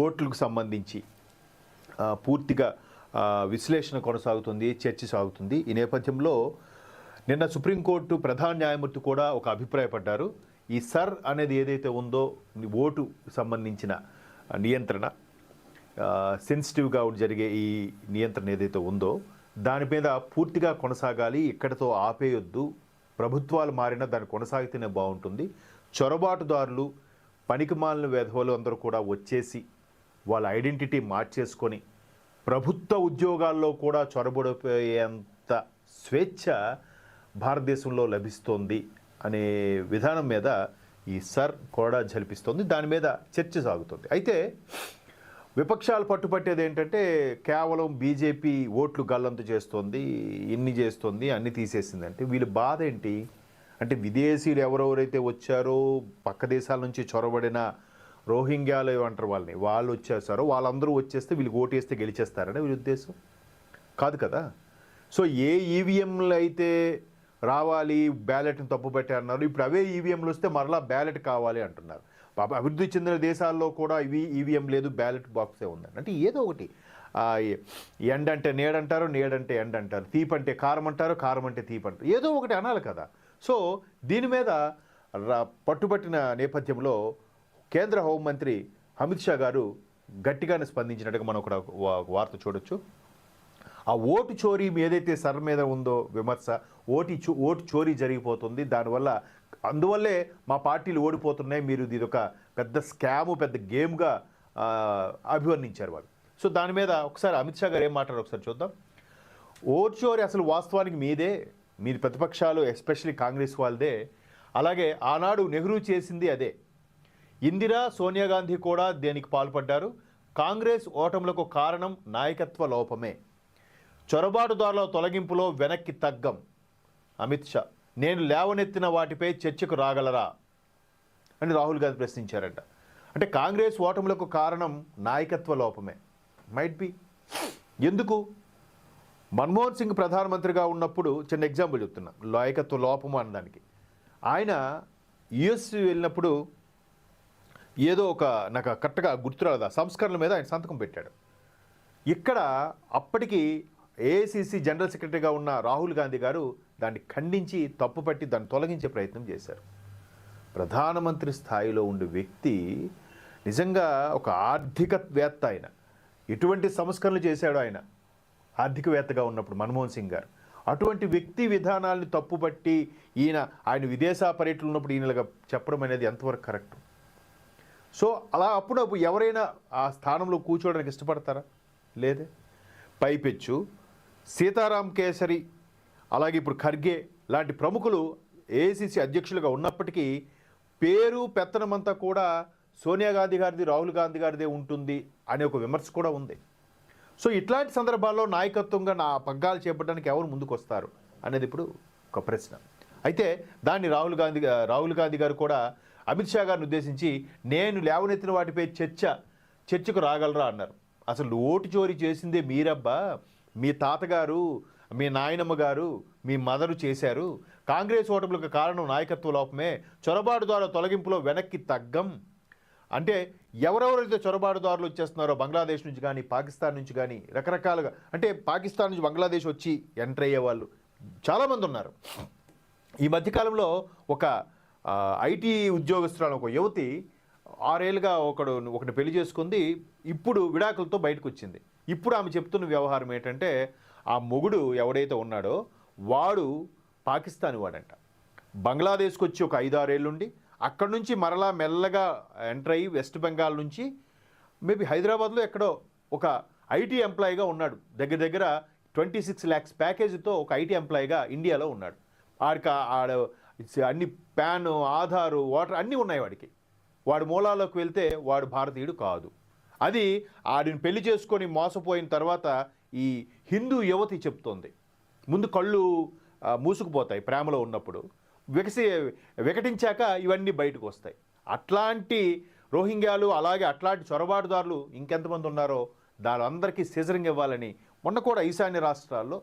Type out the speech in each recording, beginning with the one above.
ఓట్లకు సంబంధించి పూర్తిగా విశ్లేషణ కొనసాగుతుంది, చర్చ సాగుతుంది. ఈ నేపథ్యంలో నిన్న సుప్రీంకోర్టు ప్రధాన న్యాయమూర్తి కూడా ఒక అభిప్రాయపడ్డారు. ఈ సర్ అనేది ఏదైతే ఉందో ఓటు సంబంధించిన నియంత్రణ, సెన్సిటివ్గా జరిగే ఈ నియంత్రణ ఏదైతే ఉందో దాని మీద పూర్తిగా కొనసాగాలి, ఇక్కడతో ఆపేయొద్దు. ప్రభుత్వాలు మారినా దాన్ని కొనసాగితేనే బాగుంటుంది. చొరబాటుదారులు, పనికిమాలిన వెధవలు అందరూ కూడా వచ్చేసి వాళ్ళ ఐడెంటిటీ మార్చేసుకొని ప్రభుత్వ ఉద్యోగాల్లో కూడా చొరబడిపోయేంత స్వేచ్ఛ భారతదేశంలో లభిస్తోంది అనే విధానం మీద ఈ సర్ కూడా జలిపిస్తోంది. దాని మీద చర్చ సాగుతుంది. అయితే విపక్షాలు పట్టుపట్టేది ఏంటంటే కేవలం బీజేపీ ఓట్లు గల్లంతు చేస్తోంది, ఇన్ని చేస్తుంది, అన్ని తీసేసింది. అంటే వీళ్ళ బాధ ఏంటి అంటే విదేశీయులు ఎవరెవరైతే వచ్చారో, పక్క దేశాల నుంచి చొరబడిన రోహింగ్యాలు ఏమంటారు వాళ్ళని, వాళ్ళు వచ్చేసారో వాళ్ళందరూ వచ్చేస్తే వీళ్ళు ఓటు వేస్తే గెలిచేస్తారనే వీళ్ళ ఉద్దేశం కాదు కదా. సో ఏ ఈవీఎంలు అయితే రావాలి, బ్యాలెట్ని తప్పుపట్టి అన్నారు, ఇప్పుడు అవే ఈవీఎంలు వస్తే మరలా బ్యాలెట్ కావాలి అంటున్నారు. అభివృద్ధి చెందిన దేశాల్లో కూడా ఈవీఎం లేదు, బ్యాలెట్ బాక్సే ఉందండి. అంటే ఏదో ఒకటి ఎండ్ అంటే నేడంటారు, నేడంటే ఎండ్ అంటారు, తీపి అంటే కారం అంటారు, కారం అంటే తీపి అంటారు, ఏదో ఒకటి అనాలి కదా. సో దీని మీద పట్టుబట్టిన నేపథ్యంలో కేంద్ర హోంమంత్రి అమిత్ షా గారు గట్టిగానే స్పందించినట్టుగా మనం ఒక వార్త చూడొచ్చు. ఆ ఓటు చోరీ ఏదైతే సర్ మీద ఉందో విమర్శ, ఓటు చోరీ జరిగిపోతుంది, దానివల్ల అందువల్లే మా పార్టీలు ఓడిపోతున్నాయి, మీరు ఇది ఒక పెద్ద స్కాము, పెద్ద గేమ్గా అభివర్ణించారు వాళ్ళు. సో దాని మీద ఒకసారి అమిత్ షా గారు ఏం మాట్లాడారు ఒకసారి చూద్దాం. ఓటు చోరీ అసలు వాస్తవానికి మీదే, మీరు ప్రతిపక్షాలు ఎస్పెషల్లీ కాంగ్రెస్ వాళ్ళదే. అలాగే ఆనాడు నెహ్రూ చేసింది అదే. ఇందిరా, సోనియా గాంధీ కూడా దేనికి పాల్పడ్డారు. కాంగ్రెస్ ఓటములకు కారణం నాయకత్వ లోపమే. చొరబాటుదారుల తొలగింపులో వెనక్కి తగ్గం. అమిత్ షా, నేను లేవనెత్తిన వాటిపై చర్చకు రాగలరా అని రాహుల్ గాంధీ ప్రశ్నించారంట. అంటే కాంగ్రెస్ ఓటములకు కారణం నాయకత్వ లోపమే. Might be. ఎందుకు? మన్మోహన్ సింగ్ ప్రధానమంత్రిగా ఉన్నప్పుడు, చిన్న ఎగ్జాంపుల్ చెప్తున్నా, నాయకత్వ లోపము అనడానికి, ఆయన యుఎస్ వెళ్ళినప్పుడు ఏదో ఒక నాకు కరెక్ట్గా గుర్తురాదా సంస్కరణల మీద ఆయన సంతకం పెట్టాడు. ఇక్కడ అప్పటికి ఏఐసిసి జనరల్ సెక్రటరీగా ఉన్న రాహుల్ గాంధీ గారు దాన్ని ఖండించి తప్పుపట్టి దాన్ని తొలగించే ప్రయత్నం చేశారు. ప్రధానమంత్రి స్థాయిలో ఉండే వ్యక్తి నిజంగా ఒక ఆర్థికవేత్త, ఆయన ఎటువంటి సంస్కరణలు చేశాడు ఆయన ఆర్థికవేత్తగా ఉన్నప్పుడు మన్మోహన్ సింగ్ గారు. అటువంటి వ్యక్తి విధానాలను తప్పుపట్టి ఆయన విదేశా పర్యటనలు ఉన్నప్పుడు ఈయనగా చెప్పడం అనేది ఎంతవరకు కరెక్ట్? సో అలా అప్పుడు ఎవరైనా ఆ స్థానంలో కూర్చోవడానికి ఇష్టపడతారా? లేదే. పైపెచ్చు సీతారాం కేసరి, అలాగే ఇప్పుడు ఖర్గే లాంటి ప్రముఖులు ఏఐసిసి అధ్యక్షులుగా ఉన్నప్పటికీ పేరు పెత్తనమంతా కూడా సోనియా గాంధీ గారిది, రాహుల్ గాంధీ గారిదే ఉంటుంది అనే ఒక విమర్శ కూడా ఉంది. సో ఇట్లాంటి సందర్భాల్లో నాయకత్వంగా నా పగ్గాలు చేపట్టడానికి ఎవరు ముందుకు వస్తారు అనేది ఇప్పుడు ఒక ప్రశ్న. అయితే దాన్ని రాహుల్ గాంధీ గారు కూడా అమిత్ షా గారిని ఉద్దేశించి, నేను లేవనెత్తిన వాటిపై చర్చకు రాగలరా అన్నారు. అసలు ఓటు చోరీ చేసిందే మీరబ్బా, మీ తాతగారు, మీ నాయనమ్మ గారు, మీ మదరు చేశారు. కాంగ్రెస్ ఓటములకు కారణం నాయకత్వ లోపమే. చొరబాటుదారుల తొలగింపులో వెనక్కి తగ్గం. అంటే ఎవరెవరైతే చొరబాటుదారులు వచ్చేస్తున్నారో బంగ్లాదేశ్ నుంచి కానీ, పాకిస్తాన్ నుంచి కానీ, రకరకాలుగా, అంటే పాకిస్తాన్ నుంచి బంగ్లాదేశ్ వచ్చి ఎంటర్ అయ్యే వాళ్ళు చాలామంది ఉన్నారు. ఈ మధ్యకాలంలో ఒక ఐటీ ఉద్యోగస్తురాలు ఒక యువతి 6 ఏళ్ళుగా ఒకటి పెళ్లి చేసుకుంది. ఇప్పుడు విడాకులతో బయటకు వచ్చింది. ఇప్పుడు ఆమె చెప్తున్న వ్యవహారం ఏంటంటే, ఆ మొగుడు ఎవడైతే ఉన్నాడో వాడు పాకిస్తాన్ వాడంట. బంగ్లాదేశ్కి వచ్చి ఒక 5-6 ఏళ్ళుండి అక్కడి నుంచి మరలా మెల్లగా ఎంటర్ అయ్యి వెస్ట్ బెంగాల్ నుంచి మేబీ హైదరాబాద్లో ఎక్కడో ఒక ఐటీ ఎంప్లాయీగా ఉన్నాడు. దగ్గర 26 lakhs ప్యాకేజీతో ఒక ఐటీ ఎంప్లాయీగా ఇండియాలో ఉన్నాడు. అన్ని పాన్, ఆధారు, ఓటర్ అన్నీ ఉన్నాయి వాడికి. వాడి మూలాల్లోకి వెళ్తే వాడు భారతీయుడు కాదు. అది ఆడిని పెళ్లి చేసుకొని మోసపోయిన తర్వాత ఈ హిందూ యువతి చెప్తోంది. ముందు కళ్ళు మూసుకుపోతాయి ప్రేమలో ఉన్నప్పుడు, వికటించాక ఇవన్నీ బయటకు వస్తాయి. అట్లాంటి రోహింగ్యాలు, అలాగే అట్లాంటి చొరబాటుదారులు ఇంకెంతమంది ఉన్నారో దానందరికీ సీజరింగ్ ఇవ్వాలని మొన్న కూడా ఈశాన్య రాష్ట్రాల్లో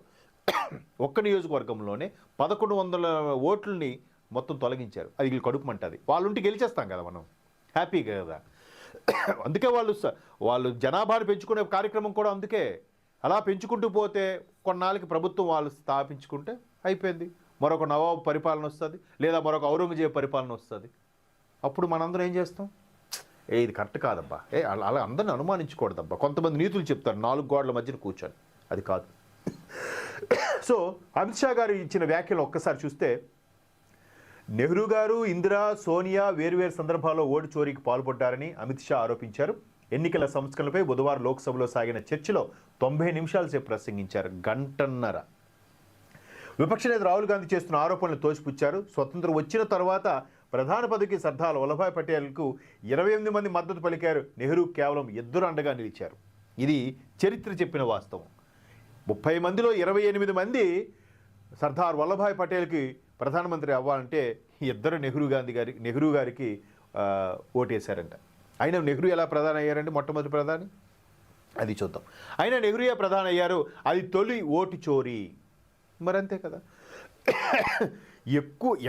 ఒక్క నియోజకవర్గంలోనే 1100 ఓట్లని మొత్తం తొలగించారు. అది వీళ్ళు కడుపుమంటది. వాళ్ళుంటి గెలిచేస్తాం కదా మనం, హ్యాపీగా కదా. అందుకే వాళ్ళు జనాభాను పెంచుకునే కార్యక్రమం కూడా అందుకే. అలా పెంచుకుంటూ పోతే కొన్నాళ్ళకి ప్రభుత్వం వాళ్ళు స్థాపించుకుంటే అయిపోయింది. మరొక నవాబు పరిపాలన వస్తుంది, లేదా మరొక ఔరంగజేబు పరిపాలన వస్తుంది. అప్పుడు మనందరం ఏం చేస్తాం? ఇది కరెక్ట్ కాదబ్బా, అలా అందరిని అనుమానించకూడదబ్బా. కొంతమంది నీతులు చెప్తారు 4 గోడల మధ్యన కూర్చొని, అది కాదు. సో అమిత్ షా గారు ఇచ్చిన వ్యాఖ్యలు ఒక్కసారి చూస్తే, నెహ్రూ గారు, ఇందిరా, సోనియా వేర్వేరు సందర్భాల్లో ఓటు చోరీకి పాల్పడ్డారని అమిత్ షా ఆరోపించారు. ఎన్నికల సంస్కరణలపై బుధవారం లోక్సభలో సాగిన చర్చలో 90 నిమిషాల సేపు ప్రసంగించారు, గంటన్నర. విపక్ష నేత రాహుల్ గాంధీ చేస్తున్న ఆరోపణలు తోసిపుచ్చారు. స్వతంత్రం వచ్చిన తర్వాత ప్రధాన పదవికి సర్దార్ వల్లభాయ్ పటేల్కు 28 మంది మద్దతు పలికారు. నెహ్రూ కేవలం 2 అండగా నిలిచారు. ఇది చరిత్ర చెప్పిన వాస్తవం. 30 మందిలో 28 మంది సర్దార్ వల్లభాయ్ పటేల్కి ప్రధానమంత్రి అవ్వాలంటే 2 నెహ్రూ గారికి ఓటేశారంట. అయినా నెహ్రూ ఎలా ప్రధాని అయ్యారంటే మొట్టమొదటి ప్రధాని, అది చూద్దాం. అయినా నెహ్రూయే ప్రధాని అయ్యారు, అది తొలి ఓటు చోరీ. మరంతే కదా.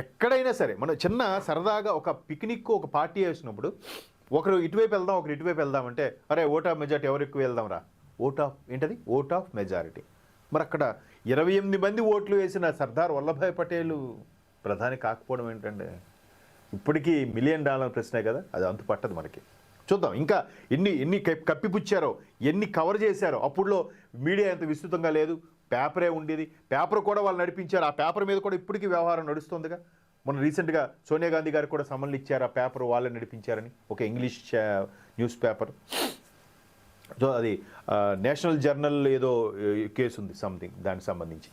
ఎక్కడైనా సరే మనం చిన్న సరదాగా ఒక పిక్నిక్, ఒక పార్టీ వేసినప్పుడు ఒకరు ఇటువైపు వెళ్దాం, ఒకరు ఇటువైపు వెళ్దామంటే, అరే ఓట్ ఆఫ్ మెజారిటీ ఎవరు ఎక్కువ వెళ్దాం రా, ఓట్ ఆఫ్ మెజారిటీ. మరి అక్కడ 28 మంది ఓట్లు వేసిన సర్దార్ వల్లభాయ్ పటేల్ ప్రధాని కాకపోవడం ఏంటంటే, ఇప్పటికీ $1 మిలియన్ ప్రశ్నే కదా, అది అంతు పట్టదు మనకి. చూద్దాం ఇంకా ఎన్ని కప్పిపుచ్చారో, ఎన్ని కవర్ చేశారో. అప్పుడులో మీడియా ఎంత విస్తృతంగా లేదు, పేపరే ఉండేది. పేపర్ కూడా వాళ్ళు నడిపించారు. ఆ పేపర్ మీద కూడా ఇప్పటికీ వ్యవహారం నడుస్తుందిగా. మొన్న రీసెంట్గా సోనియా గాంధీ గారికి కూడా సమన్లు ఇచ్చారు, ఆ పేపర్ వాళ్ళే నడిపించారని, ఒక ఇంగ్లీష్ న్యూస్ పేపర్. సో అది నేషనల్ జర్నల్ ఏదో కేసు ఉంది సంథింగ్ దానికి సంబంధించి.